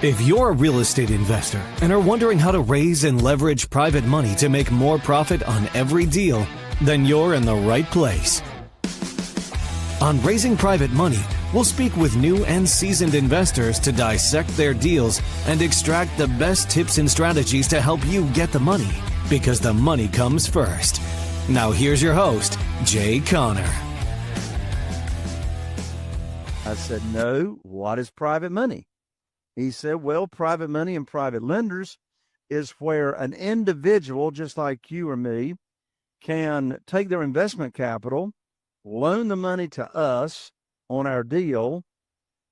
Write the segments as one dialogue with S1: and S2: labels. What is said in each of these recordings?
S1: If you're a real estate investor and are wondering how to raise and leverage private money to make more profit on every deal, then you're in the right place. On Raising Private Money, we'll speak with new and seasoned investors to dissect their deals and extract the best tips and strategies to help you get the money, because the money comes first. Now here's your host, Jay Conner.
S2: I said, no, what is private money? He said, well, private money and private lenders is where an individual, just like you or me, can take their investment capital, loan the money to us on our deal,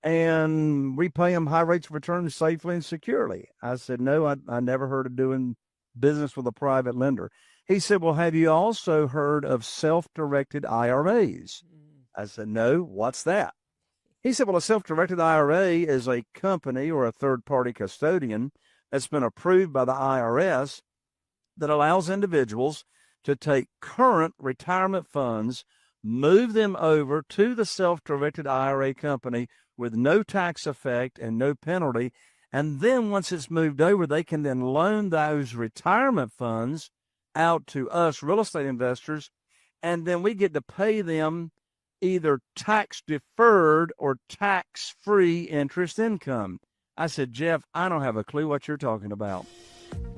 S2: and repay them high rates of return safely and securely. I said, no, I never heard of doing business with a private lender. He said, well, have you also heard of self-directed IRAs? I said, no, what's that? He said, well, a self-directed IRA is a company or a third-party custodian that's been approved by the IRS that allows individuals to take current retirement funds, move them over to the self-directed IRA company with no tax effect and no penalty. And then once it's moved over, they can then loan those retirement funds out to us real estate investors, and then we get to pay them either tax deferred or tax free interest income. I said, Jeff, I don't have a clue what you're talking about.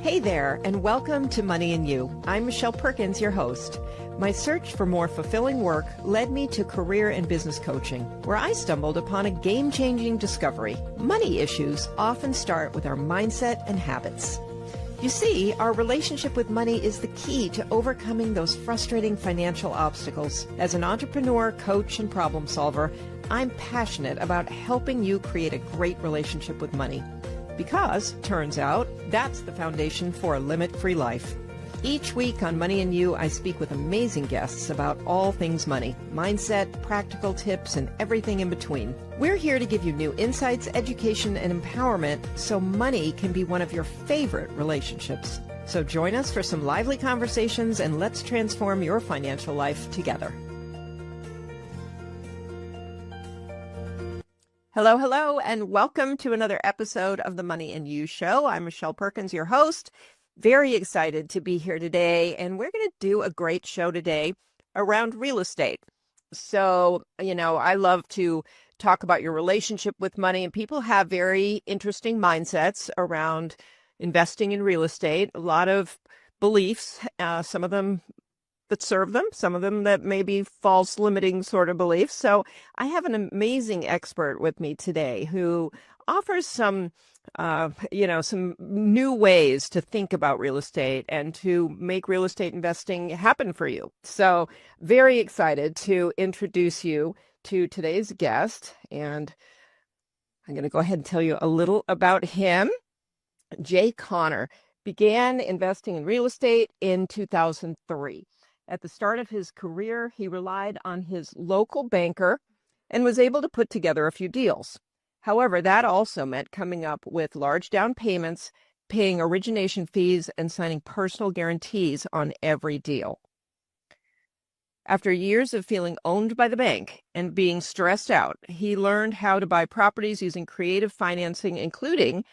S3: Hey there, and welcome to Money and You. I'm Michelle Perkins, your host. My search for more fulfilling work led me to career and business coaching, where I stumbled upon a game-changing discovery. Money issues often start with our mindset and habits. You see, our relationship with money is the key to overcoming those frustrating financial obstacles. As an entrepreneur, coach, and problem solver, I'm passionate about helping you create a great relationship with money. Because, turns out, that's the foundation for a limit-free life. Each week on Money and You, I speak with amazing guests about all things money, mindset, practical tips, and everything in between. We're here to give you new insights, education, and empowerment so money can be one of your favorite relationships. So join us for some lively conversations and let's transform your financial life together. Hello, hello, and welcome to another episode of the Money and You Show. I'm Michelle Perkins, your host. Very excited to be here today, and we're going to do a great show today around real estate. So, I love to talk about your relationship with money, and people have very interesting mindsets around investing in real estate. A lot of beliefs, some of them that serve them, some of them that may be false limiting sort of beliefs. So I have an amazing expert with me today who offers some new ways to think about real estate and to make real estate investing happen for you. So very excited to introduce you to today's guest. And I'm going to go ahead and tell you a little about him. Jay Conner began investing in real estate in 2003. At the start of his career, he relied on his local banker and was able to put together a few deals. However, that also meant coming up with large down payments, paying origination fees, and signing personal guarantees on every deal. After years of feeling owned by the bank and being stressed out, he learned how to buy properties using creative financing, including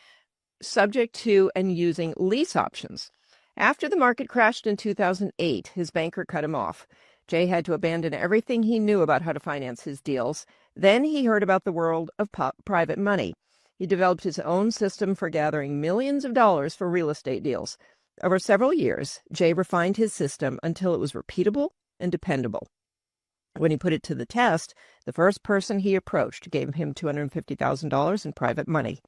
S3: subject to and using lease options. After the market crashed in 2008, his banker cut him off. Jay had to abandon everything he knew about how to finance his deals. Then he heard about the world of private money. He developed his own system for gathering millions of dollars for real estate deals. Over several years, Jay refined his system until it was repeatable and dependable. When he put it to the test, the first person he approached gave him $250,000 in private money.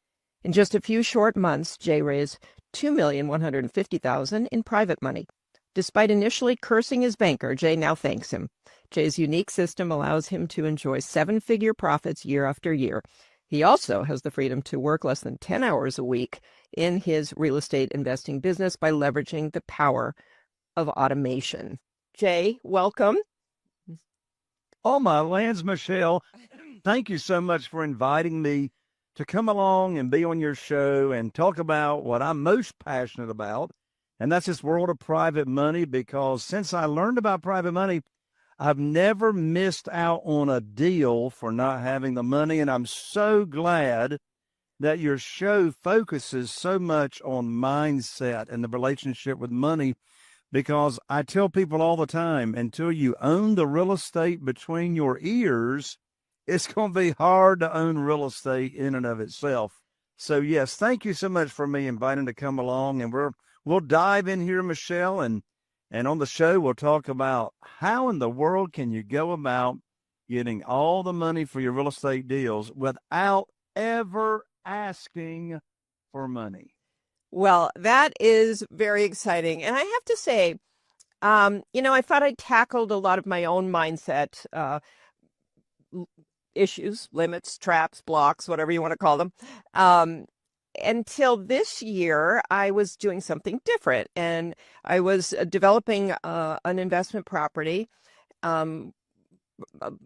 S3: In just a few short months, Jay raised $2,150,000 in private money. Despite initially cursing his banker, Jay now thanks him. Jay's unique system allows him to enjoy seven-figure profits year after year. He also has the freedom to work less than 10 hours a week in his real estate investing business by leveraging the power of automation. Jay, welcome.
S2: Oh, my lands, Michelle. Thank you so much for inviting me to come along and be on your show and talk about what I'm most passionate about, and that's this world of private money, because since I learned about private money, I've never missed out on a deal for not having the money, and I'm so glad that your show focuses so much on mindset and the relationship with money, because I tell people all the time, until you own the real estate between your ears, it's going to be hard to own real estate in and of itself. So yes, thank you so much for me inviting to come along, and we'll dive in here, Michelle, and on the show we'll talk about how in the world can you go about getting all the money for your real estate deals without ever asking for money.
S3: Well, that is very exciting. And I have to say, I thought I tackled a lot of my own mindset issues, limits, traps, blocks, whatever you want to call them. Until this year, I was doing something different, and I was developing an investment property,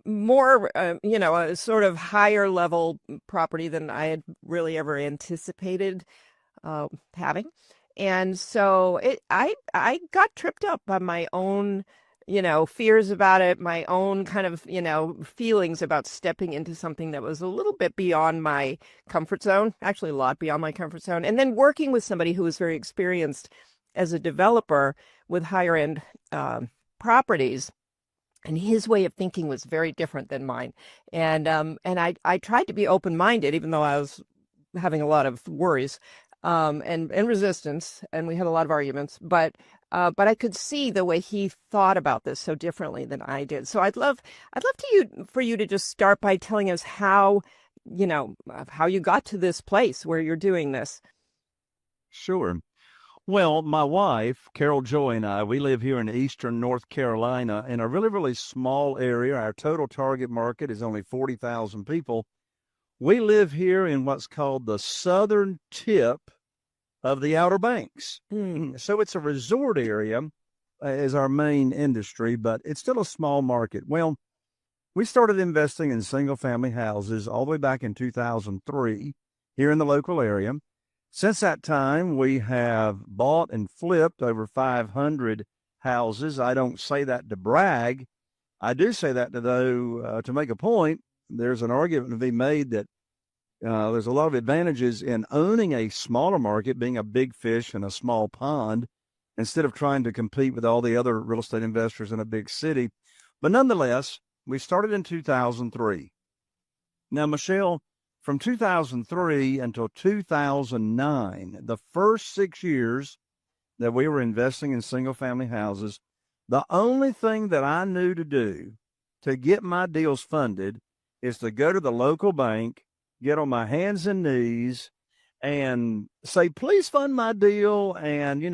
S3: more, a sort of higher level property than I had really ever anticipated having. And so I got tripped up by my own fears about it, my own kind of, feelings about stepping into something that was a little bit beyond my comfort zone, actually a lot beyond my comfort zone. And then working with somebody who was very experienced as a developer with higher end properties. And his way of thinking was very different than mine. And I tried to be open-minded, even though I was having a lot of worries and resistance, and we had a lot of arguments. But I could see the way he thought about this so differently than I did. So I'd love for you to just start by telling us how you got to this place where you're doing this.
S2: Sure. Well, my wife, Carol Joy, and I, we live here in eastern North Carolina in a really, really small area. Our total target market is only 40,000 people. We live here in what's called the southern tip of the Outer Banks. So it's a resort area is our main industry, but it's still a small market. Well, we started investing in single-family houses all the way back in 2003 here in the local area. Since that time, we have bought and flipped over 500 houses. I don't say that to brag. I do say that to make a point. There's an argument to be made that there's a lot of advantages in owning a smaller market, being a big fish in a small pond, instead of trying to compete with all the other real estate investors in a big city. But nonetheless, we started in 2003. Now, Michelle, from 2003 until 2009, the first 6 years that we were investing in single-family houses, the only thing that I knew to do to get my deals funded is to go to the local bank, get on my hands and knees, and say, please fund my deal. And,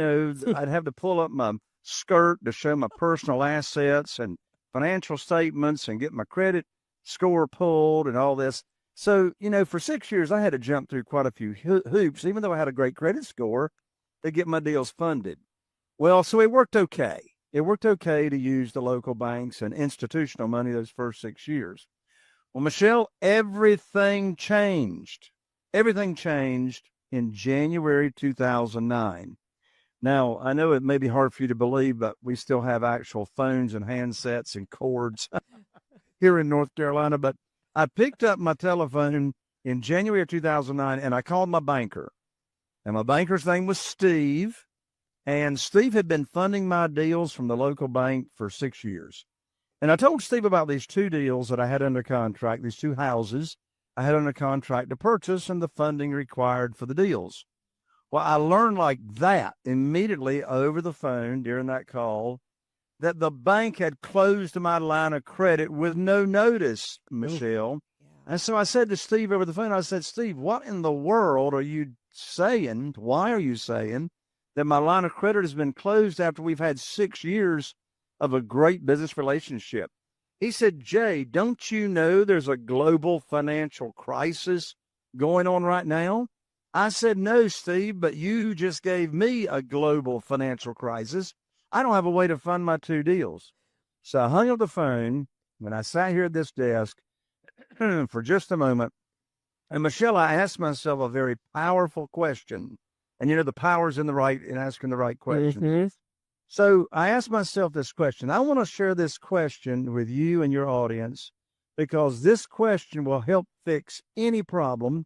S2: I'd have to pull up my skirt to show my personal assets and financial statements and get my credit score pulled and all this. So, for 6 years, I had to jump through quite a few hoops, even though I had a great credit score, to get my deals funded. Well, so it worked okay. It worked okay to use the local banks and institutional money those first 6 years. Well, Michelle, everything changed. Everything changed in January 2009. Now, I know it may be hard for you to believe, but we still have actual phones and handsets and cords here in North Carolina, but I picked up my telephone in January of 2009, and I called my banker. And my banker's name was Steve. And Steve had been funding my deals from the local bank for 6 years. And I told Steve about these two deals that I had under contract, these two houses I had under contract to purchase and the funding required for the deals. Well, I learned like that immediately over the phone during that call that the bank had closed my line of credit with no notice, Michelle. Yeah. And so I said to Steve over the phone, I said, Steve, what in the world are you saying? Why are you saying that my line of credit has been closed after we've had 6 years of a great business relationship? He said, Jay, don't you know there's a global financial crisis going on right now? I said, no, Steve, but you just gave me a global financial crisis. I don't have a way to fund my two deals. So I hung up the phone and I sat here at this desk for just a moment. And Michelle, I asked myself a very powerful question. And the power's in asking the right questions. Mm-hmm. So I asked myself this question. I want to share this question with you and your audience because this question will help fix any problem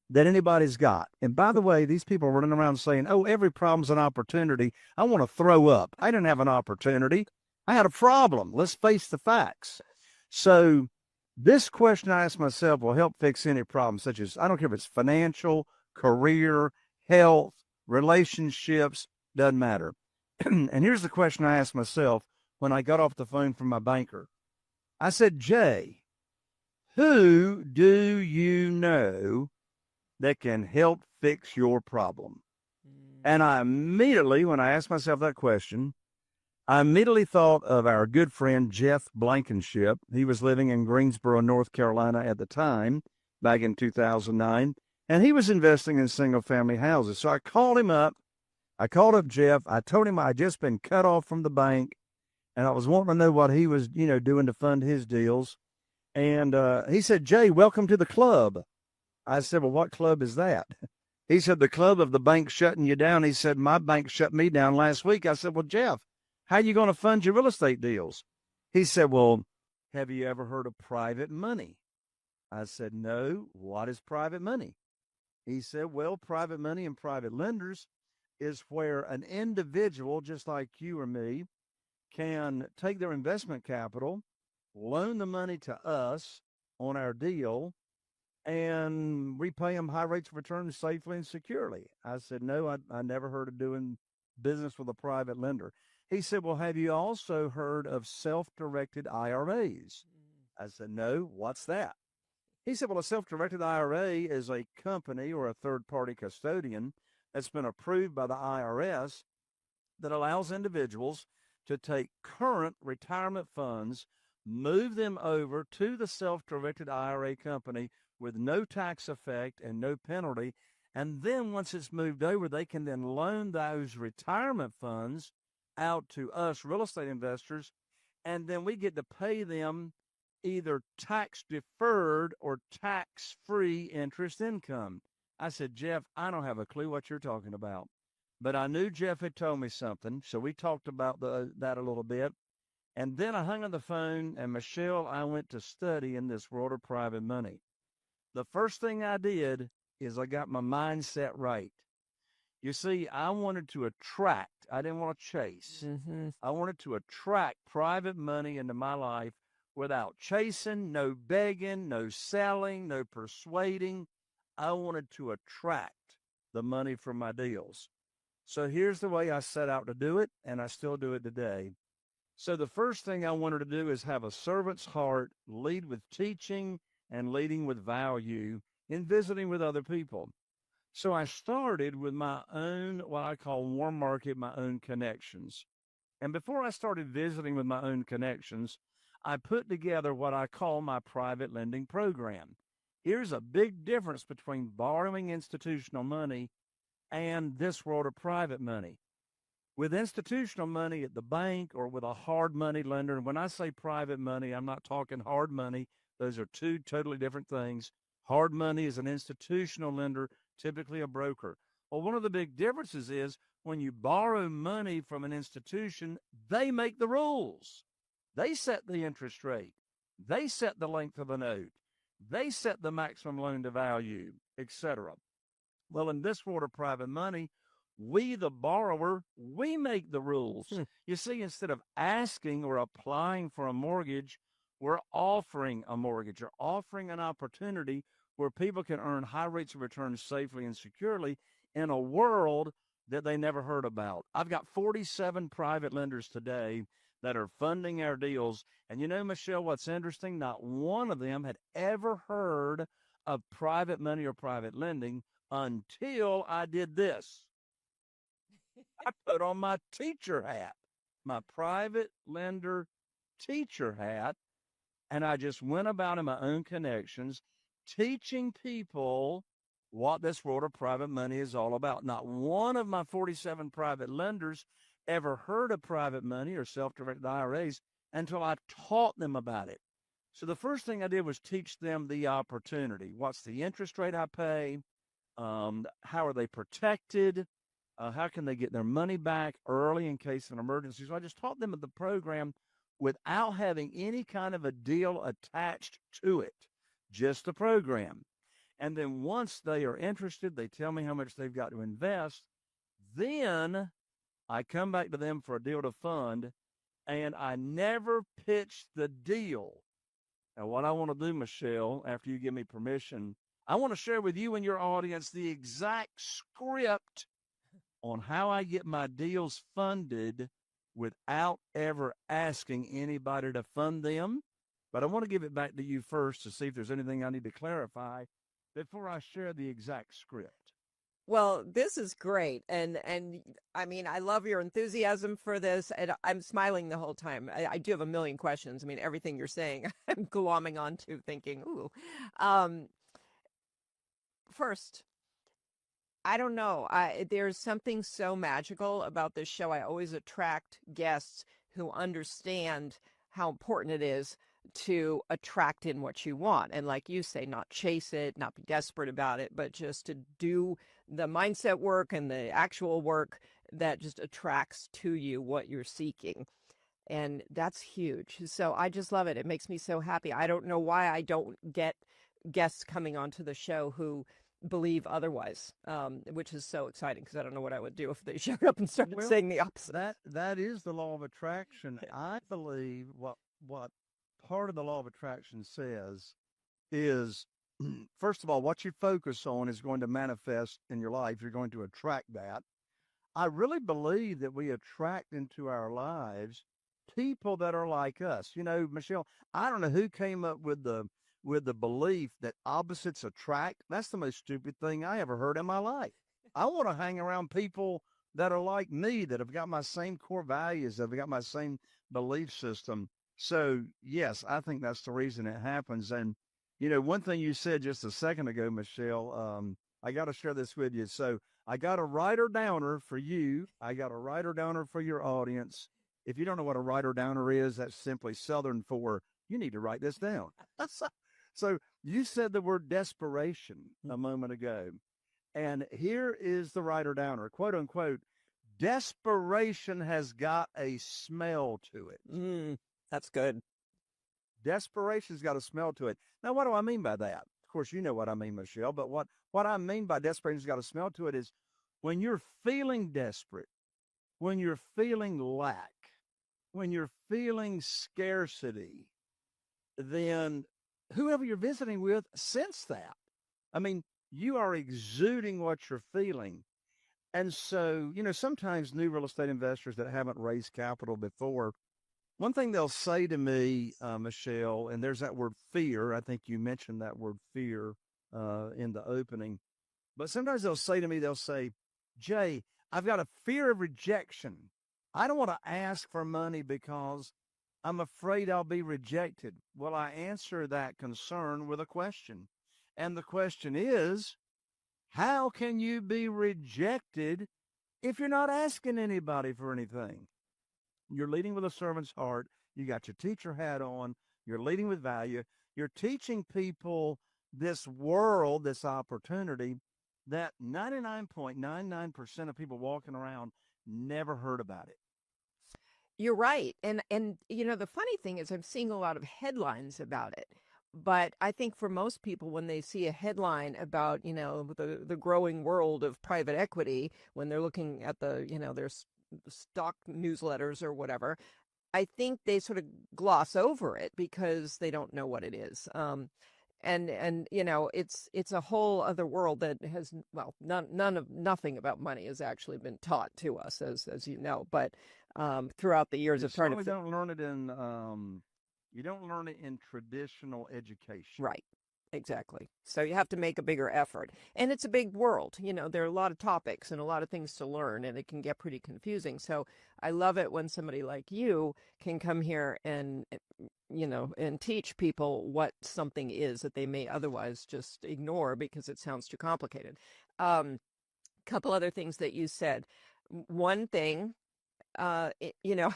S2: that anybody's got. And by the way, these people are running around saying, oh, every problem's an opportunity. I want to throw up. I didn't have an opportunity. I had a problem. Let's face the facts. So this question I ask myself will help fix any problem, such as, I don't care if it's financial, career, health, relationships, doesn't matter. And here's the question I asked myself when I got off the phone from my banker. I said, Jay, who do you know that can help fix your problem? And I immediately, when I asked myself that question, I immediately thought of our good friend, Jeff Blankenship. He was living in Greensboro, North Carolina at the time, back in 2009, and he was investing in single-family houses. So I called him up. I called up Jeff. I told him I'd just been cut off from the bank, and I was wanting to know what he was, doing to fund his deals. And he said, Jay, welcome to the club. I said, well, what club is that? He said, the club of the bank shutting you down. He said, my bank shut me down last week. I said, well, Jeff, how are you going to fund your real estate deals? He said, well, have you ever heard of private money? I said, no. What is private money? He said, well, private money and private lenders is where an individual, just like you or me, can take their investment capital, loan the money to us on our deal, and repay them high rates of return safely and securely. I said, no, I never heard of doing business with a private lender. He said, well, have you also heard of self-directed IRAs? I said, no, what's that? He said, well, a self-directed IRA is a company or a third-party custodian that's been approved by the IRS that allows individuals to take current retirement funds, move them over to the self-directed IRA company with no tax effect and no penalty. And then once it's moved over, they can then loan those retirement funds out to us real estate investors, and then we get to pay them either tax deferred or tax free interest income. I said, Jeff, I don't have a clue what you're talking about. But I knew Jeff had told me something, so we talked about that a little bit. And then I hung on the phone, and Michelle, I went to study in this world of private money. The first thing I did is I got my mindset right. You see, I wanted to attract, I didn't want to chase. I wanted to attract private money into my life without chasing, no begging, no selling, no persuading. I wanted to attract the money from my deals. So here's the way I set out to do it, and I still do it today. So the first thing I wanted to do is have a servant's heart, lead with teaching and leading with value in visiting with other people. So I started with my own, what I call warm market, my own connections. And before I started visiting with my own connections, I put together what I call my private lending program. Here's a big difference between borrowing institutional money and this world of private money. With institutional money at the bank or with a hard money lender, and when I say private money, I'm not talking hard money. Those are two totally different things. Hard money is an institutional lender, typically a broker. Well, one of the big differences is when you borrow money from an institution, they make the rules. They set the interest rate. They set the length of the note. They set the maximum loan to value, etc. Well, in this world of private money, we, the borrower, we make the rules. You see, instead of asking or applying for a mortgage, we're offering a mortgage or offering an opportunity where people can earn high rates of return safely and securely in a world that they never heard about. I've got 47 private lenders today that are funding our deals. And you know, Michelle, what's interesting? Not one of them had ever heard of private money or private lending until I did this. I put on my teacher hat, my private lender teacher hat, and I just went about in my own connections, teaching people what this world of private money is all about. Not one of my 47 private lenders ever heard of private money or self-directed IRAs until I taught them about it. So the first thing I did was teach them the opportunity. What's the interest rate I pay? How are they protected? How can they get their money back early in case of an emergency? So I just taught them the program without having any kind of a deal attached to it, just the program. And then once they are interested, they tell me how much they've got to invest. Then I come back to them for a deal to fund, and I never pitch the deal. Now, what I want to do, Michelle, after you give me permission, I want to share with you and your audience the exact script on how I get my deals funded without ever asking anybody to fund them. But I want to give it back to you first to see if there's anything I need to clarify before I share the exact script.
S3: Well, this is great. And I mean, I love your enthusiasm for this, and I'm smiling the whole time. I do have a million questions. I mean, everything you're saying, I'm glomming onto thinking, ooh. First, I don't know. There's something so magical about this show. I always attract guests who understand how important it is to attract in what you want. And like you say, not chase it, not be desperate about it, but just to do the mindset work and the actual work that just attracts to you what you're seeking. And that's huge. So I just love it. It makes me so happy. I don't know why I don't get guests coming onto the show who believe otherwise, which is so exciting because I don't know what I would do if they showed up and started saying the opposite.
S2: That is the law of attraction. I believe what part of the law of attraction says is, first of all, what you focus on is going to manifest in your life. You're going to attract that. I really believe that we attract into our lives people that are like us. You know, Michelle, I don't know who came up with the belief that opposites attract. That's the most stupid thing I ever heard in my life. I want to hang around people that are like me, that have got my same core values, that have got my same belief system. So, yes, I think that's the reason it happens. And, you know, one thing you said just a second ago, Michelle, I got to share this with you. So I got a writer downer for you. I got a writer downer for your audience. If you don't know what a writer downer is, that's simply Southern for you need to write this down. So you said the word desperation a moment ago. And here is the writer downer, quote unquote, desperation has got a smell to it.
S3: That's good.
S2: Desperation's got a smell to it. Now, what do I mean by that? Of course, you know what I mean, Michelle, but what I mean by desperation's got a smell to it is when you're feeling desperate, when you're feeling lack, when you're feeling scarcity, then whoever you're visiting with sense that. I mean, you are exuding what you're feeling. And so, you know, sometimes new real estate investors that haven't raised capital before, one thing they'll say to me, Michelle, and there's that word fear. I think you mentioned that word fear in the opening. But sometimes they'll say to me, Jay, I've got a fear of rejection. I don't want to ask for money because I'm afraid I'll be rejected. Well, I answer that concern with a question. And the question is, how can you be rejected if you're not asking anybody for anything? You're leading with a servant's heart. You got your teacher hat on. You're leading with value. You're teaching people this world, this opportunity that 99.99% of people walking around never heard about it.
S3: You're right. And you know, the funny thing is I'm seeing a lot of headlines about it. But I think for most people, when they see a headline about, you know, the growing world of private equity, when they're looking at the, you know, their stock newsletters or whatever, I think they sort of gloss over it because they don't know what it is. And you know, it's a whole other world that has, well, nothing about money has actually been taught to us, as you know, but throughout the years of trying to
S2: don't learn it in you don't learn it in traditional education.
S3: Right. Exactly. So you have to make a bigger effort. And it's a big world. You know, there are a lot of topics and a lot of things to learn, and it can get pretty confusing. So I love it when somebody like you can come here and, you know, and teach people what something is that they may otherwise just ignore because it sounds too complicated. Couple other things that you said. One thing, you know,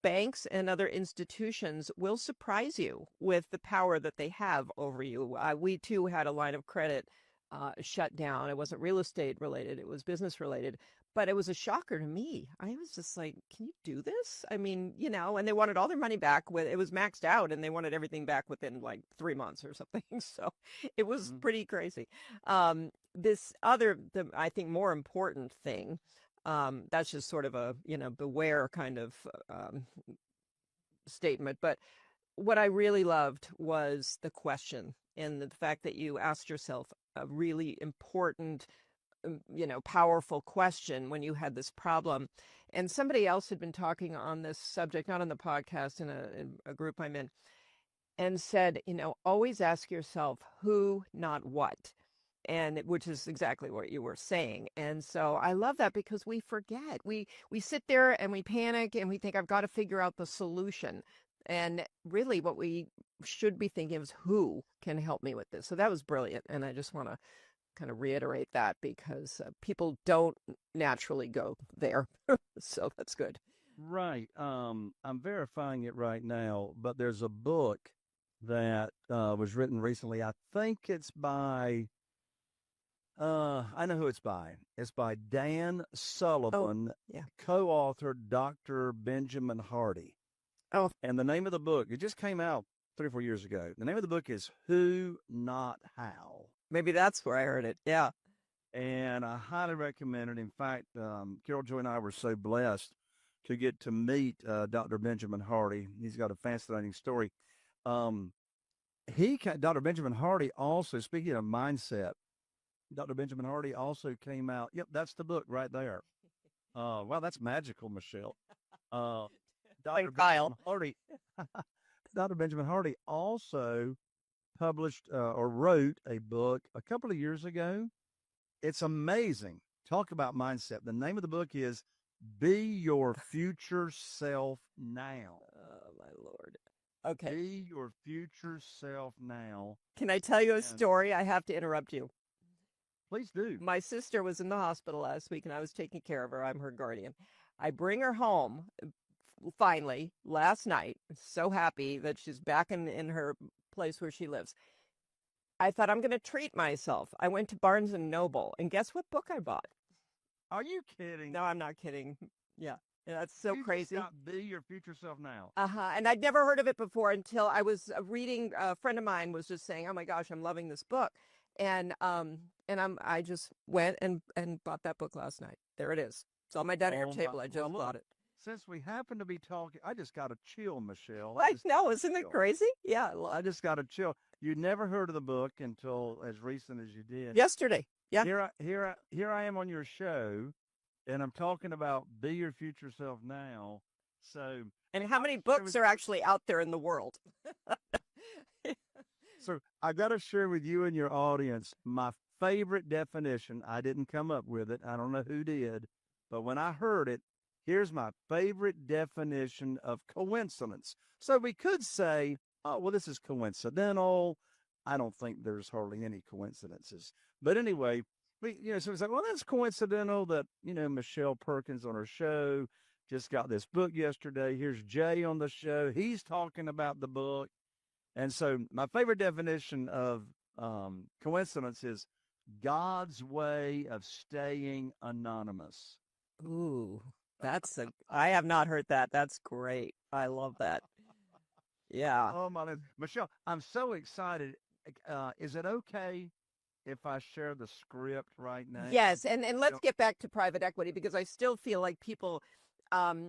S3: banks and other institutions will surprise you with the power that they have over you. We too had a line of credit shut down. It wasn't real estate related, it was business related. But it was a shocker to me. I was just like, can you do this? I mean, and they wanted all their money back. It was maxed out, and they wanted everything back within like 3 months or something. So it was pretty crazy. This other, I think, more important thing, that's just sort of a, beware kind of statement. But what I really loved was the question and the fact that you asked yourself a really important, powerful question when you had this problem. And somebody else had been talking on this subject, not on the podcast, in a group I'm in, and said, always ask yourself who, not what. And which is exactly what you were saying. And so I love that, because we forget. We sit there and we panic and we think, I've got to figure out the solution. And really what we should be thinking is, who can help me with this? So that was brilliant. And I just want to kind of reiterate that, because people don't naturally go there. So that's good.
S2: Right. I'm verifying it right now, but there's a book that was written recently. I think it's by, I know who it's by. It's by Dan Sullivan, co-authored Dr. Benjamin Hardy.
S3: Oh,
S2: and the name of the book, it just came out 3 or 4 years ago. The name of the book is Who, Not How.
S3: Maybe that's where I heard it. Yeah.
S2: And I highly recommend it. In fact, Carol Joy and I were so blessed to get to meet Dr. Benjamin Hardy. He's got a fascinating story. Dr. Benjamin Hardy also, speaking of mindset, Dr. Benjamin Hardy also came out. Yep, that's the book right there. Wow, that's magical, Michelle. Dr. Benjamin Hardy, Dr. Benjamin Hardy also published or wrote a book a couple of years ago. It's amazing. Talk about mindset. The name of the book is Be Your Future Self Now.
S3: Oh, my Lord. Okay.
S2: Be Your Future Self Now.
S3: Can I tell you a story? I have to interrupt you.
S2: Please do.
S3: My sister was in the hospital last week, and I was taking care of her. I'm her guardian. I bring her home finally last night. So happy that she's back in her place where she lives. I thought, I'm going to treat myself. I went to Barnes & Noble, and guess what book I bought?
S2: Are you kidding?
S3: No, I'm not kidding. Yeah, that's so crazy.
S2: Just got Be Your Future Self Now.
S3: And I'd never heard of it before until I was reading. A friend of mine was just saying, "Oh my gosh, I'm loving this book," and I just went and bought that book last night. There it is. It's on my dining table. I just bought it.
S2: Since we happen to be talking, I just got a chill, Michelle.
S3: I know, isn't it crazy? Yeah.
S2: I just got a chill. You never heard of the book until as recent as you did.
S3: Yesterday. Yeah.
S2: Here I am on your show, and I'm talking about Be Your Future Self Now. So.
S3: And how many books are actually out there in the world?
S2: So I got to share with you and your audience my favorite definition. I didn't come up with it. I don't know who did, but when I heard it, here's my favorite definition of coincidence. So we could say, oh, well, this is coincidental. I don't think there's hardly any coincidences. But anyway, so it's like, well, that's coincidental that, Michelle Perkins on her show just got this book yesterday. Here's Jay on the show. He's talking about the book. And so my favorite definition of coincidence is God's way of staying anonymous.
S3: Ooh. I have not heard that. That's great. I love that. Yeah.
S2: Oh, my God. Michelle, I'm so excited. Is it okay if I share the script right now?
S3: Yes. And let's get back to private equity, because I still feel like people,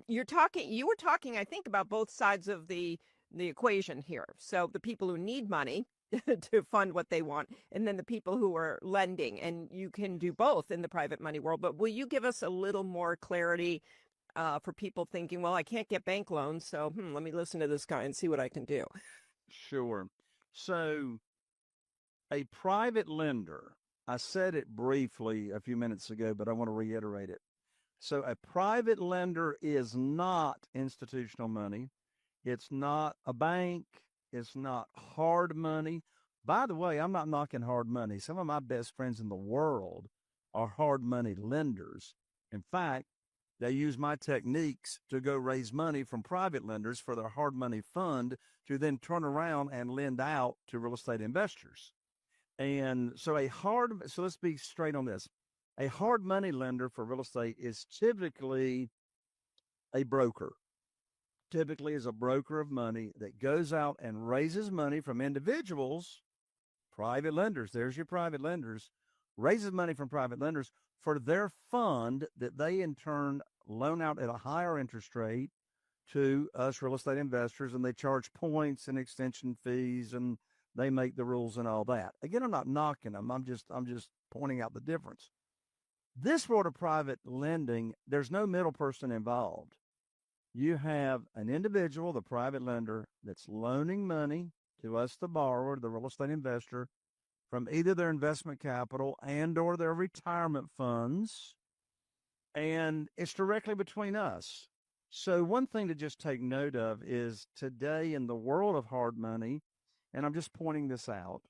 S3: you were talking, I think, about both sides of the equation here. So the people who need money to fund what they want, and then the people who are lending, and you can do both in the private money world. But will you give us a little more clarity for people thinking, well, I can't get bank loans, so let me listen to this guy and see what I can do?
S2: Sure. So a private lender, I said it briefly a few minutes ago, but I want to reiterate it. So a private lender is not institutional money. It's not a bank. It's not hard money. By the way, I'm not knocking hard money. Some of my best friends in the world are hard money lenders. In fact, they use my techniques to go raise money from private lenders for their hard money fund to then turn around and lend out to real estate investors. And so so let's be straight on this. A hard money lender for real estate is typically a broker. Typically is a broker of money that goes out and raises money from individuals, private lenders. There's your private lenders, raises money from private lenders for their fund that they in turn loan out at a higher interest rate to us real estate investors, and they charge points and extension fees, and they make the rules and all that. Again, I'm not knocking them. I'm just pointing out the difference. This world of private lending, there's no middle person involved. You have an individual, the private lender, that's loaning money to us, the borrower, the real estate investor, from either their investment capital and or their retirement funds, and it's directly between us. So one thing to just take note of is today in the world of hard money, and I'm just pointing this out,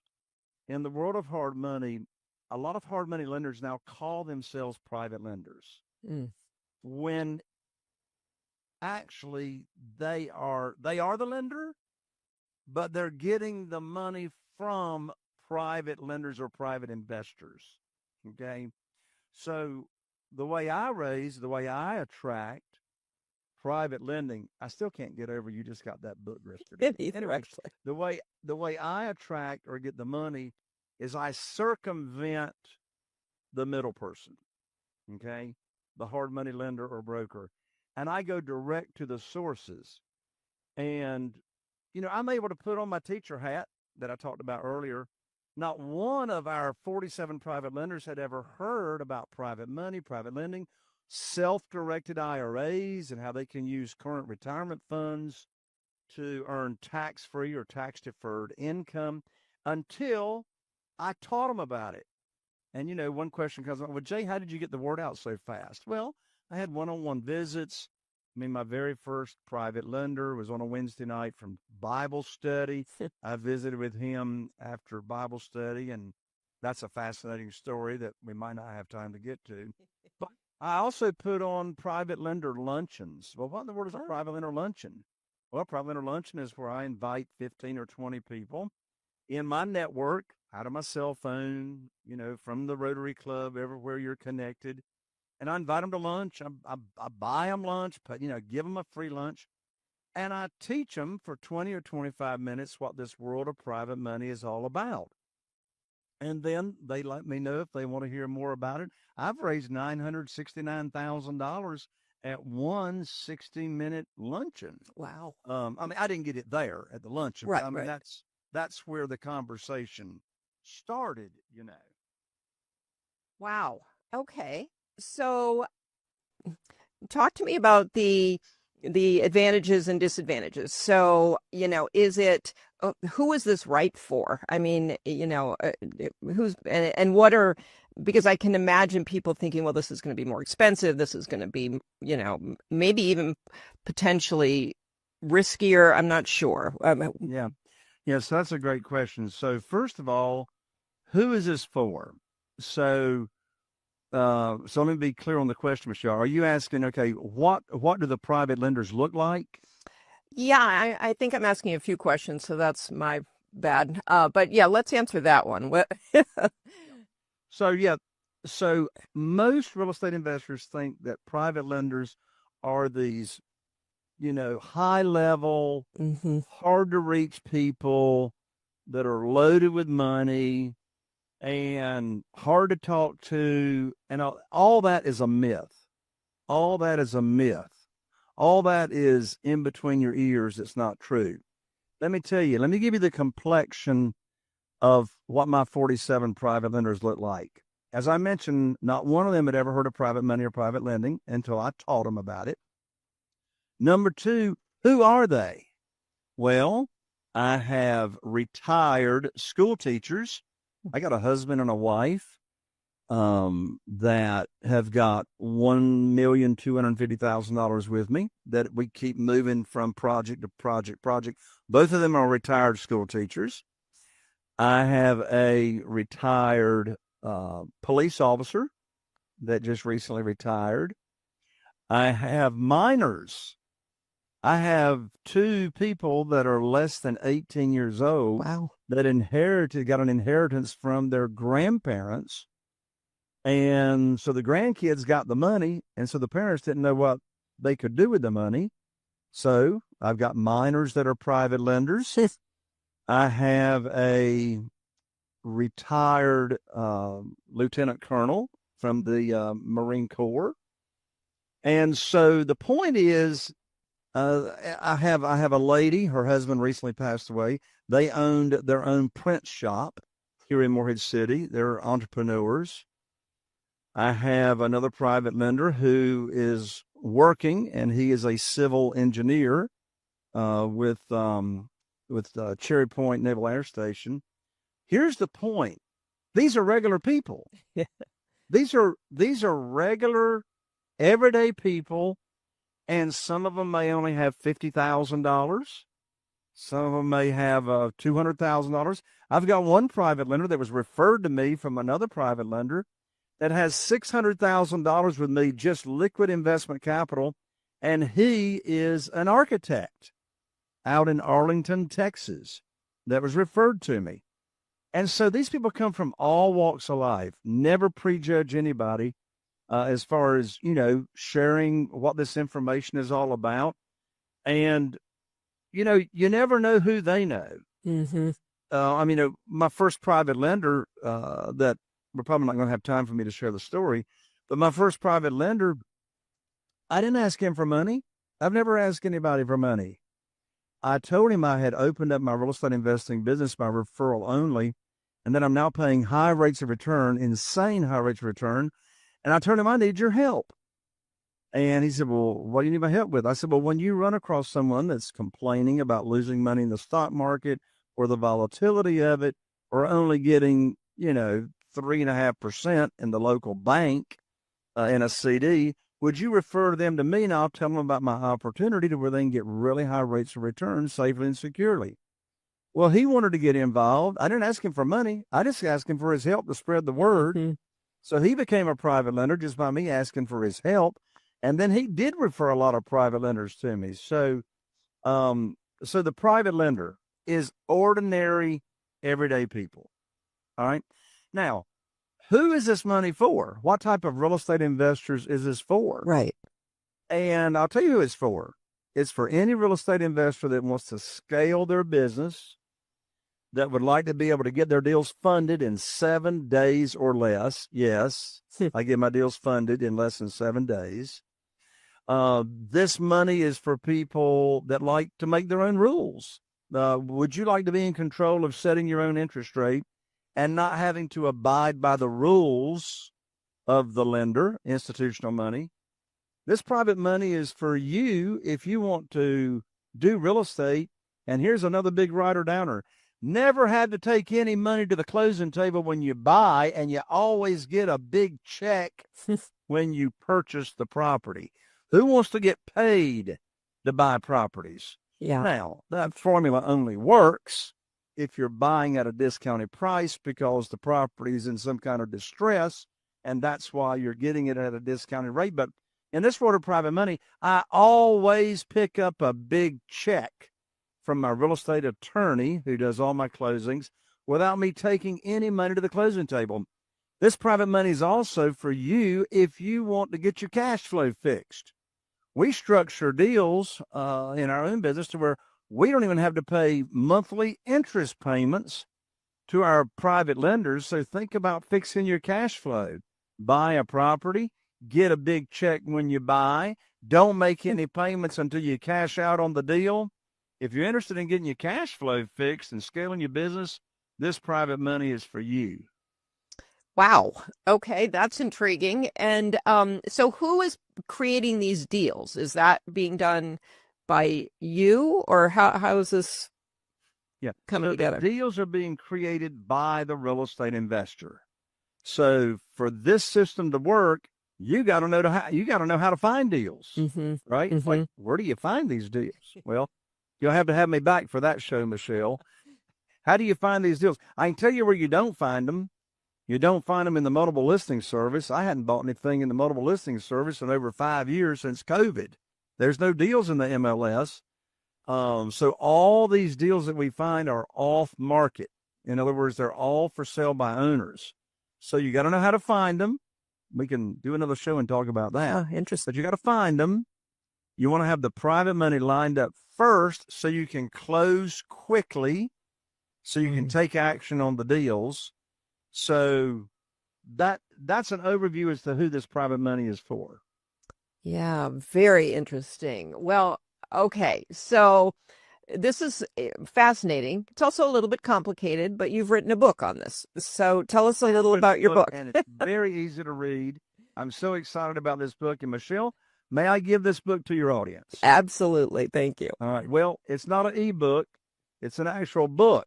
S2: in the world of hard money, a lot of hard money lenders now call themselves private lenders. When actually they are the lender, but they're getting the money from private lenders or private investors. Okay. So the way I attract private lending, I still can't get over you just got that book yesterday.
S3: Anyway,
S2: the way I attract or get the money is I circumvent the middle person. Okay. The hard money lender or broker. And I go direct to the sources. And, I'm able to put on my teacher hat that I talked about earlier. Not one of our 47 private lenders had ever heard about private money, private lending, self-directed IRAs, and how they can use current retirement funds to earn tax-free or tax-deferred income until I taught them about it. And, one question comes up, well, Jay, how did you get the word out so fast? Well, I had one-on-one visits. My very first private lender was on a Wednesday night from Bible study. I visited with him after Bible study, and that's a fascinating story that we might not have time to get to. But I also put on private lender luncheons. Well, what in the world is a private lender luncheon? Well, private lender luncheon is where I invite 15 or 20 people in my network, out of my cell phone, from the Rotary Club, everywhere you're connected. And I invite them to lunch. I buy them lunch, but, give them a free lunch. And I teach them for 20 or 25 minutes what this world of private money is all about. And then they let me know if they want to hear more about it. I've raised $969,000 at one 60-minute luncheon.
S3: Wow.
S2: I didn't get it there at the luncheon.
S3: Right,
S2: but,
S3: right.
S2: That's where the conversation started,
S3: Wow. Okay. So talk to me about the advantages and disadvantages. So, is it, who is this right for? Who's, and what are, because I can imagine people thinking, well, this is going to be more expensive. This is going to be, maybe even potentially riskier. I'm not sure.
S2: Yeah. So that's a great question. So first of all, who is this for? So let me be clear on the question, Michelle. Are you asking, okay, what do the private lenders look like?
S3: Yeah, I think I'm asking a few questions, so that's my bad. But yeah, let's answer that one.
S2: So most real estate investors think that private lenders are these, high level, hard to reach people that are loaded with money and hard to talk to, and all that is a myth. All that is a myth. All that is in between your ears. It's not true. Let me give you the complexion of what my 47 private lenders look like. As I mentioned, not one of them had ever heard of private money or private lending until I taught them about it. Number two, who are they? Well, I have retired school teachers. I got a husband and a wife that have got $1,250,000 with me that we keep moving from project to project. Both of them are retired school teachers. I have a retired police officer that just recently retired. I have minors. I have two people that are less than 18 years old.
S3: Wow.
S2: that got an inheritance from their grandparents. And so the grandkids got the money, and so the parents didn't know what they could do with the money. So I've got minors that are private lenders. I have a retired lieutenant colonel from the Marine Corps. And so the point is, I have a lady, her husband recently passed away. They owned their own print shop here in Morehead City. They're entrepreneurs. I have another private lender who is working, and he is a civil engineer with Cherry Point Naval Air Station. Here's the point: these are regular people. These are regular, everyday people, and some of them may only have $50,000. Some of them may have $200,000. I've got one private lender that was referred to me from another private lender that has $600,000 with me, just liquid investment capital, and he is an architect out in Arlington, Texas, that was referred to me. And so these people come from all walks of life. Never prejudge anybody as far as, sharing what this information is all about. And, you never know who they know. Mm-hmm. My first private lender that we're probably not going to have time for me to share the story, but my first private lender, I didn't ask him for money. I've never asked anybody for money. I told him I had opened up my real estate investing business by referral only, and that I'm now paying high rates of return, insane high rates of return. And I told him, I need your help. And he said, well, what do you need my help with? I said, well, when you run across someone that's complaining about losing money in the stock market or the volatility of it, or only getting, 3.5% in the local bank in a CD, would you refer them to me, and I'll tell them about my opportunity to where they can get really high rates of return safely and securely? Well, he wanted to get involved. I didn't ask him for money. I just asked him for his help to spread the word. Mm-hmm. So he became a private lender just by me asking for his help. And then he did refer a lot of private lenders to me. So, so the private lender is ordinary, everyday people. All right. Now, who is this money for? What type of real estate investors is this for?
S3: Right.
S2: And I'll tell you who it's for. It's for any real estate investor that wants to scale their business, that would like to be able to get their deals funded in 7 days or less. Yes, I get my deals funded in less than 7 days. This money is for people that like to make their own rules. Would you like to be in control of setting your own interest rate and not having to abide by the rules of the lender, institutional money? This private money is for you if you want to do real estate. And here's another big writer downer. Never had to take any money to the closing table when you buy, and you always get a big check when you purchase the property. Who wants to get paid to buy properties? Yeah. Now, that formula only works if you're buying at a discounted price because the property is in some kind of distress, and that's why you're getting it at a discounted rate. But in this world of private money, I always pick up a big check from my real estate attorney who does all my closings without me taking any money to the closing table. This private money is also for you if you want to get your cash flow fixed. We structure deals in our own business to where we don't even have to pay monthly interest payments to our private lenders. So think about fixing your cash flow. Buy a property, get a big check when you buy. Don't make any payments until you cash out on the deal. If you're interested in getting your cash flow fixed and scaling your business, this private money is for you.
S3: Wow. Okay, that's intriguing. And so who is creating these deals? Is that being done by you, or how is this coming together?
S2: The deals are being created by the real estate investor. So for this system to work, you got to know how to find deals, right? Mm-hmm. Like, where do you find these deals? Well, you'll have to have me back for that show, Michelle. How do you find these deals? I can tell you where you don't find them. You don't find them in the multiple listing service. I hadn't bought anything in the multiple listing service in over 5 years since COVID. There's no deals in the MLS. So all these deals that we find are off market. In other words, they're all for sale by owners. So you got to know how to find them. We can do another show and talk about that.
S3: Oh, interesting.
S2: But you got to find them. You want to have the private money lined up first so you can close quickly, so you can take action on the deals. So that's an overview as to who this private money is for.
S3: Yeah, very interesting. Well, okay. So this is fascinating. It's also a little bit complicated, but you've written a book on this. So tell us a little about your book.
S2: And it's very easy to read. I'm so excited about this book. And Michelle, may I give this book to your audience?
S3: Absolutely. Thank you.
S2: All right. Well, it's not an ebook. It's an actual book.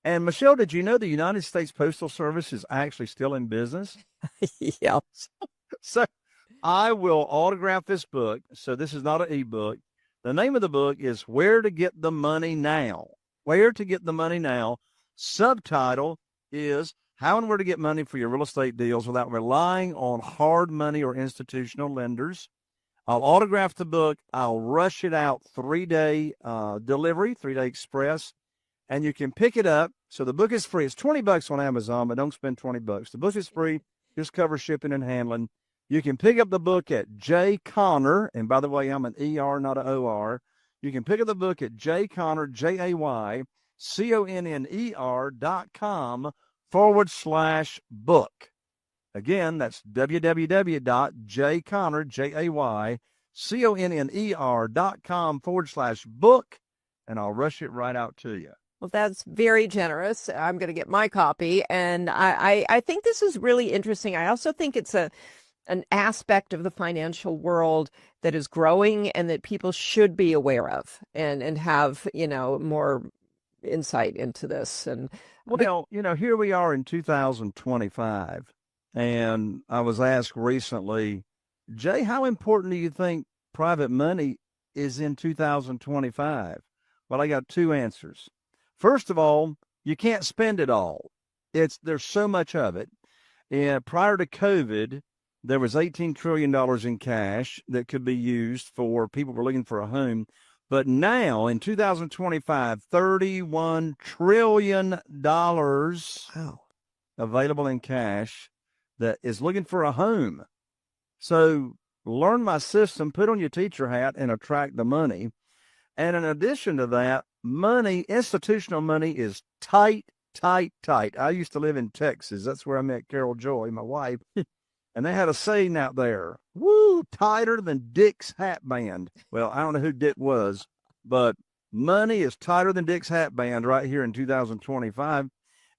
S2: And Michelle, did you know the United States Postal Service is actually still in business?
S3: Yeah.
S2: So I will autograph this book. So this is not an ebook. The name of the book is Where to Get the Money Now. Where to Get the Money Now. Subtitle is How and Where to Get Money for Your Real Estate Deals Without Relying on Hard Money or Institutional Lenders. I'll autograph the book. I'll rush it out 3-day delivery, 3-day express, and you can pick it up. So the book is free. It's $20 on Amazon, but don't spend $20. The book is free. Just cover shipping and handling. You can pick up the book at J. Conner, and by the way, I'm an E-R, not an O-R. You can pick up the book at J. Conner, JayConner.com/book. Again, that's www.jayconner.com/book, and I'll rush it right out to you.
S3: Well, that's very generous. I'm going to get my copy. And I think this is really interesting. I also think it's an aspect of the financial world that is growing and that people should be aware of and have, more insight into this. And
S2: well, here we are in 2025. And I was asked recently, Jay, how important do you think private money is in 2025? Well, I got two answers. First of all, you can't spend it all. There's so much of it. And prior to COVID, there was $18 trillion in cash that could be used for people who were looking for a home. But now in 2025, $31 trillion available in cash that is looking for a home. So learn my system, put on your teacher hat, and attract the money. And in addition to that, institutional money is tight. I used to live in Texas. That's where I met Carol Joy, my wife. And they had a saying out there, woo, tighter than Dick's hat band. Well, I don't know who Dick was, but money is tighter than Dick's hat band right here in 2025.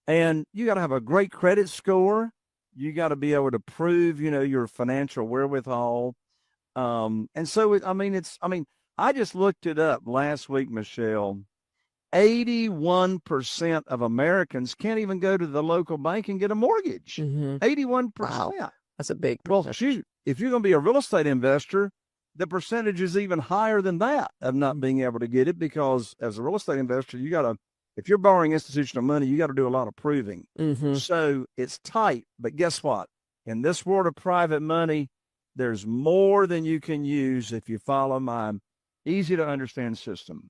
S2: And you got to have a great credit score. You got to be able to prove, your financial wherewithal. And so, I just looked it up last week, Michelle. 81% of Americans can't even go to the local bank and get a mortgage. 81%.
S3: Wow. That's a big
S2: Well,
S3: percentage.
S2: if you're going to be a real estate investor, the percentage is even higher than that of not being able to get it, because as a real estate investor, if you're borrowing institutional money, you got to do a lot of proving. So it's tight. But guess what? In this world of private money, there's more than you can use if you follow my easy to understand system.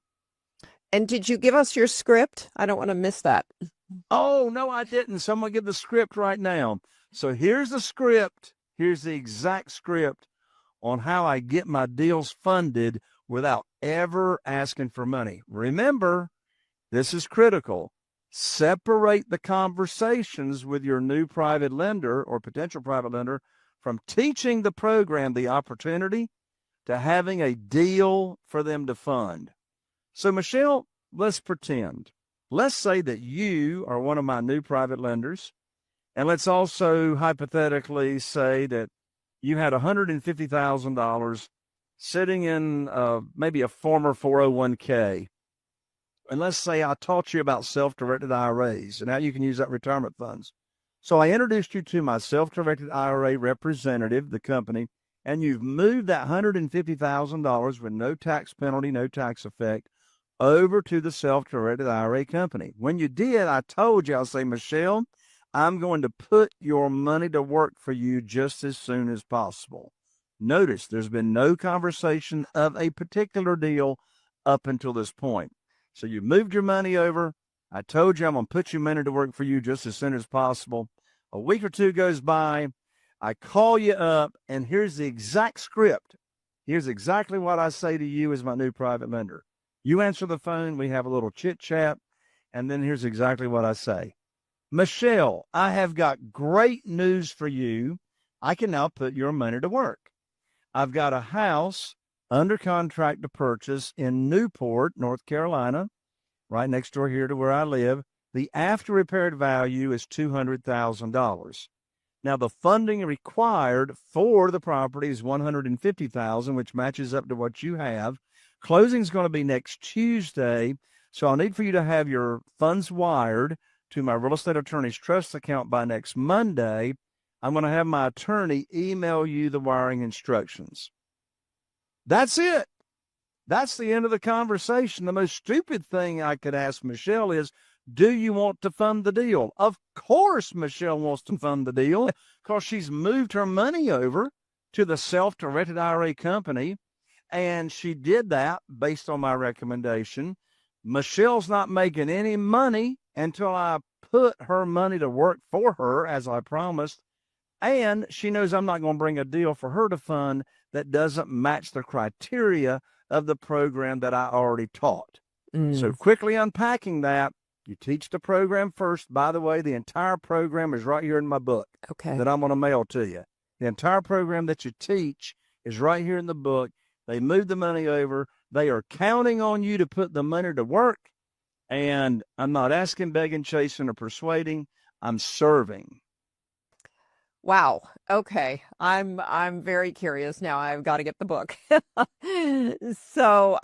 S3: And did you give us your script? I don't want to miss that.
S2: Oh, no, I didn't. So I'm going to give the script right now. So here's the script. Here's the exact script on how I get my deals funded without ever asking for money. Remember, this is critical. Separate the conversations with your new private lender or potential private lender from teaching the program the opportunity to having a deal for them to fund. So, Michelle, let's pretend. Let's say that you are one of my new private lenders. And let's also hypothetically say that you had $150,000 sitting in maybe a former 401k. And let's say I taught you about self-directed IRAs and how you can use that retirement funds. So I introduced you to my self-directed IRA representative, the company, and you've moved that $150,000 with no tax penalty, no tax effect, over to the self-directed IRA company. When you did, I told you, I'll say, Michelle, I'm going to put your money to work for you just as soon as possible. Notice there's been no conversation of a particular deal up until this point. So you moved your money over. I told you I'm going to put your money to work for you just as soon as possible. A week or two goes by. I call you up, and here's the exact script. Here's exactly what I say to you as my new private lender. You answer the phone. We have a little chit chat. And then here's exactly what I say. Michelle, I have got great news for you. I can now put your money to work. I've got a house under contract to purchase in Newport, North Carolina, right next door here to where I live. The after repaired value is $200,000. Now, the funding required for the property is $150,000, which matches up to what you have. Closing is going to be next Tuesday, so I'll need for you to have your funds wired to my real estate attorney's trust account by next Monday. I'm going to have my attorney email you the wiring instructions. That's it. That's the end of the conversation. The most stupid thing I could ask Michelle is, do you want to fund the deal? Of course Michelle wants to fund the deal because she's moved her money over to the self-directed IRA company, and she did that based on my recommendation. Michelle's not making any money until I put her money to work for her, as I promised, and she knows I'm not going to bring a deal for her to fund that doesn't match the criteria of the program that I already taught. So quickly unpacking that, you teach the program first. By the way, the entire program is right here in my book that I'm going to mail to you. The entire program that you teach is right here in the book. They move the money over. They are counting on you to put the money to work. And I'm not asking, begging, chasing, or persuading. I'm serving.
S3: Wow. Okay. I'm very curious now. I've got to get the book. So,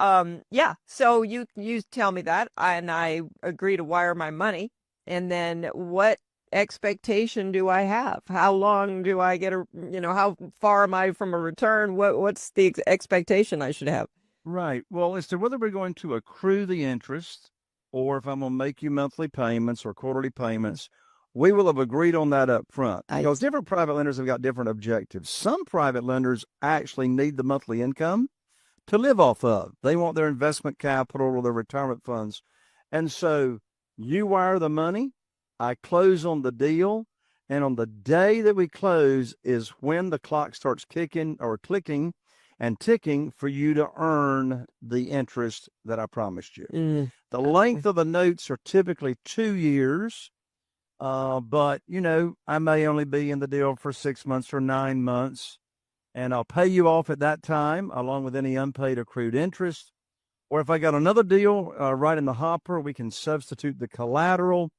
S3: yeah. So you tell me that, and I agree to wire my money. And then what expectation do I have? How long do I get how far am I from a return? What's the expectation I should have?
S2: Right. Well, as to whether we're going to accrue the interest or if I'm going to make you monthly payments or quarterly payments, we will have agreed on that up front. Because different private lenders have got different objectives. Some private lenders actually need the monthly income to live off of. They want their investment capital or their retirement funds. And so you wire the money, I close on the deal, and on the day that we close is when the clock starts kicking or clicking and ticking for you to earn the interest that I promised you. The length of the notes are typically 2 years. But, I may only be in the deal for 6 months or 9 months, and I'll pay you off at that time, along with any unpaid accrued interest. Or if I got another deal right in the hopper, we can substitute the collateral,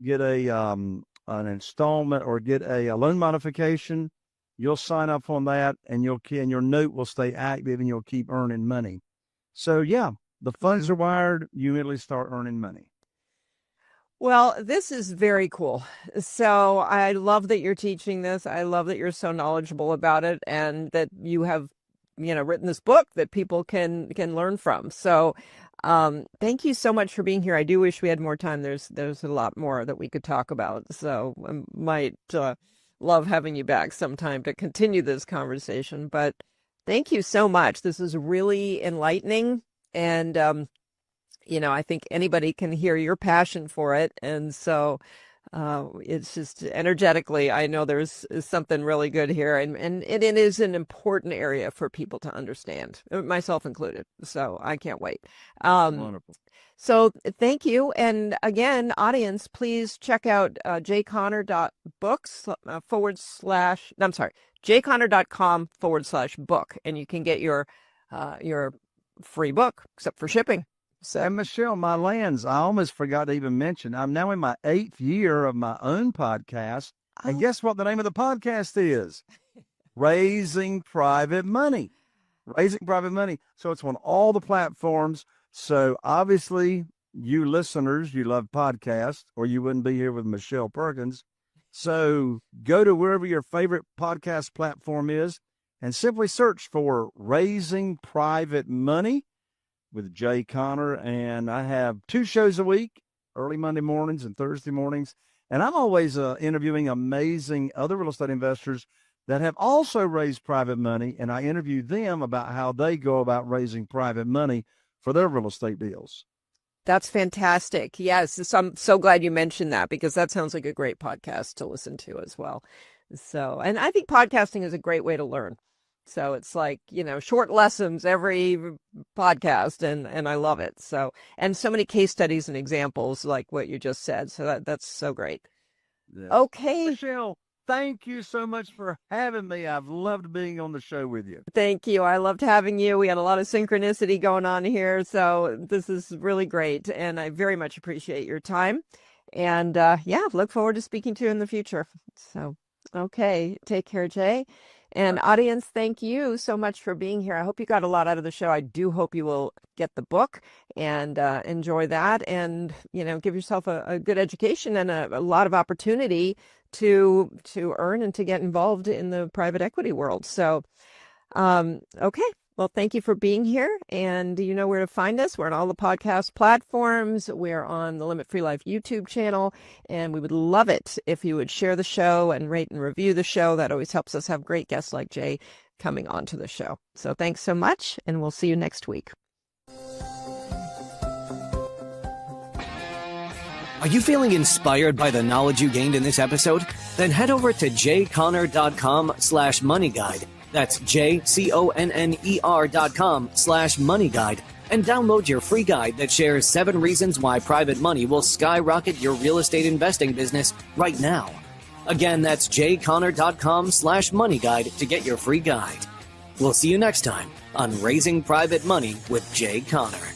S2: get an installment, or get a loan modification. You'll sign up on that, and your note will stay active, and you'll keep earning money. So, yeah, the funds are wired. You immediately start earning money.
S3: Well, this is very cool. So I love that you're teaching this. I love that you're so knowledgeable about it, and that you have, written this book that people can learn from. So thank you so much for being here. I do wish we had more time. There's a lot more that we could talk about. So I might love having you back sometime to continue this conversation. But thank you so much. This is really enlightening, and I think anybody can hear your passion for it. And so it's just energetically, I know there's something really good here. And it is an important area for people to understand, myself included. So I can't wait.
S2: Wonderful.
S3: So thank you. And again, audience, please check out jconnor.books jconnor.com/book. And you can get your free book, except for shipping. So,
S2: and Michelle, my lands, I almost forgot to even mention, I'm now in my 8th year of my own podcast. And guess what the name of the podcast is? Raising Private Money. Raising Private Money. So it's on all the platforms. So obviously, you listeners, you love podcasts, or you wouldn't be here with Michelle Perkins. So go to wherever your favorite podcast platform is and simply search for Raising Private Money with Jay Connor. And I have 2 shows a week, early Monday mornings and Thursday mornings. And I'm always interviewing amazing other real estate investors that have also raised private money. And I interview them about how they go about raising private money for their real estate deals.
S3: That's fantastic. Yes, so I'm so glad you mentioned that, because that sounds like a great podcast to listen to as well. So, and I think podcasting is a great way to learn. So it's like, short lessons every podcast, and I love it. So, and so many case studies and examples like what you just said. So that's so great.
S2: Yeah.
S3: Okay.
S2: Michelle, thank you so much for having me. I've loved being on the show with you.
S3: Thank you. I loved having you. We had a lot of synchronicity going on here. So this is really great. And I very much appreciate your time. And look forward to speaking to you in the future. So, okay. Take care, Jay. And audience, thank you so much for being here. I hope you got a lot out of the show. I do hope you will get the book and enjoy that, and give yourself a good education and a lot of opportunity to earn and to get involved in the private equity world. So, okay. Well, thank you for being here, and you know where to find us. We're on all the podcast platforms. We're on the Limit Free Life YouTube channel, and we would love it if you would share the show and rate and review the show. That always helps us have great guests like Jay coming onto the show. So thanks so much, and we'll see you next week.
S1: Are you feeling inspired by the knowledge you gained in this episode? Then head over to jconner.com/moneyguide. That's jconner.com/moneyguide, and download your free guide that shares 7 reasons why private money will skyrocket your real estate investing business right now. Again, that's jconner.com/moneyguide to get your free guide. We'll see you next time on Raising Private Money with Jay Conner.